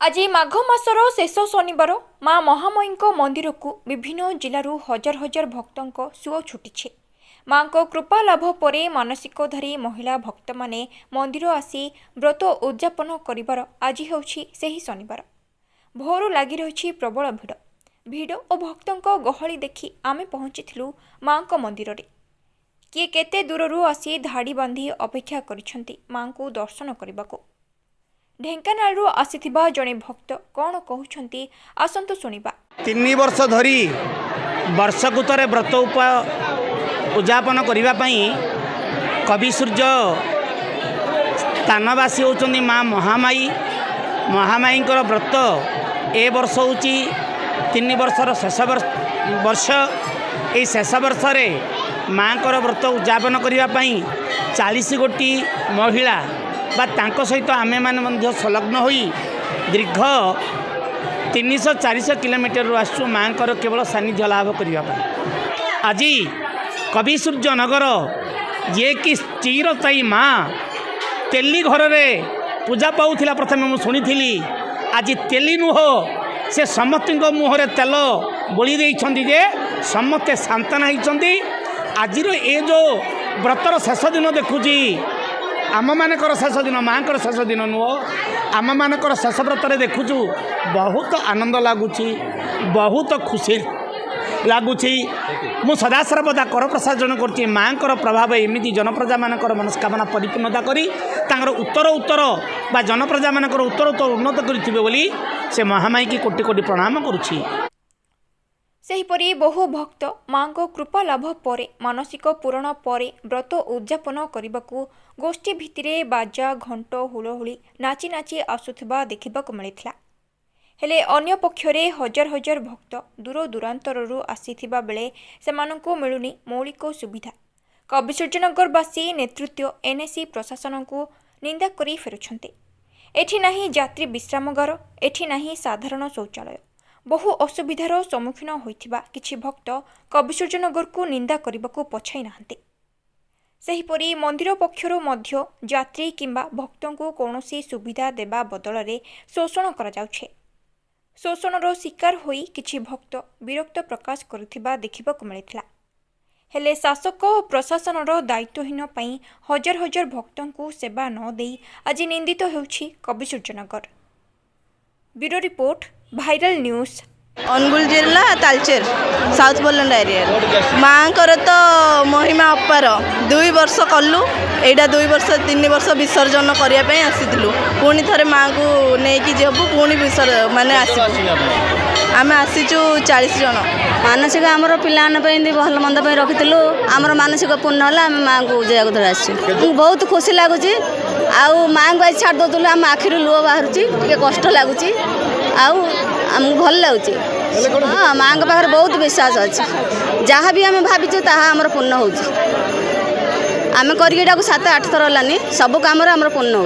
आज माघ मासर शेष शनिवार माँ महामयी मंदिर को विभिन्न जिलूर हजार हजार भक्तों सुओ छुटी। माँ कृपा लाभ पर मानसिकधारी महिला भक्त माने मंदिर आसी व्रत उद्यापन करिबार आज हेउछि सेही शनिवार। भोर लगी रही प्रबल भिड़ और भक्तों गहली देखि आमे पहुंचीथिलु माँ मंदिर रे। किए केते दूररू आसी धाड़ी बांधी अपेक्षा करिसेंती माँ को दर्शन करने। ढेंकानालू आसीथिबा जणे भक्त कौन कहउछंती आसंतु सुनिबा। 3 वर्ष धरी वर्षकु थे व्रत उद्यापन करने कवि सूर्य स्थानवासी होती माँ महामाई। महामाई व्रत ए वर्ष हूँ 3 वर्षर शेष वर्ष। ये शेष वर्ष माँ व्रत उद्यापन करने 40 गोटी महिला बा तांको सहित आमे माने संलग्न होई दीर्घ 300-400 किलोमीटर आसु माँ केवल सानिध्य लाभ करने। आज कवि सूर्य नगर ये कि चिरताई माँ तेली घर में पूजा पाऊला प्रथम मुझे शुणी। आज तेली नुह से समस्त मुहरे तेल बोली देइछंती जे समस्ते सांत्वना होती। आज ये जो व्रतर शेष दिन देखुची आम मानकर शेष दिन माँ शेष दिन नुह आम मानकर शेष व्रत देखुचु बहुत आनंद लगुच बहुत खुशी लगुच। मु सदा सर्वदा कर प्रसारण कर माँ प्रभाव एमती जनप्रजा मान मनस्कामना परिपूर्णता करी उत्तर उत्तर बा जनप्रजा मान उत्तर उत्तर उन्नत करी से महामाई की कोटि कोटि प्रणाम करुछि। सेहीपरि बहु भक्त माँ कृपा लाभ पर मानसिक पूरण पर व्रत उद्यापन करने गोष्ठी भित्तिरे बाजा घंट हुलहुली नाची नाची आसुथिबा देखिबाकु मिलिथिला। हेले अन्य पक्षरे हजार हजार भक्त दूर दूरांतररू आसीथिबा बेले सेमानंकु मिलुनी मौलिक सुविधा। कविसूर्यनगरवासी नेतृत्व एनएसी प्रशासन को निंदा करी फेरुछन्ते। एठी नाही यात्री विश्रामगार, एठी नाही साधारण शौचालय। बहु असुविधार सम्मुखीन होइथिबा किछि भक्त कविसूर्यनगर को निंदा करने पछाई नाहांते। सेहीपरि मंदिर पक्षरु मध्य यात्री किंबा भक्तों को कौनसी सुविधा देबा बदल में शोषण करा जाउछे। शोषणर शिकार होई किछि भक्त विरक्त प्रकाश करुथिबा देखिबाकु मिलिथिला। हेले शासक और प्रशासनर दायित्वहीन पई हजार हजार भक्तों को सेवा न देई आज निंदित हेउछि Kabisuryanagar. Bureau report viral news. Angul जिला तालचेर साउथ बोलैंड एरिया माँ तो महिमा अपार 2 वर्ष कलु एटा 2 वर्ष 3 वर्ष विसर्जन करने आसीलु पुणी थे माँ को लेकिन जेबू पुणी माने आम आसीचु 40 जन। मानसिक आमर पाने भल मंद रखी आमर मानसिक पूर्ण है आम माँ को जया धर आस बहुत खुशी लगुच। आउ माँ को आज छाड़ दौलू आम आखिर लुह बाहर कष्ट लगुच आमको भल लगुच। हाँ माँ के पाखे बहुत विश्वास अच्छी जहाँ भी आम भावचु ताहा आमर पूर्ण हो आम कर 7-8 थर है सब कम पूर्ण हो।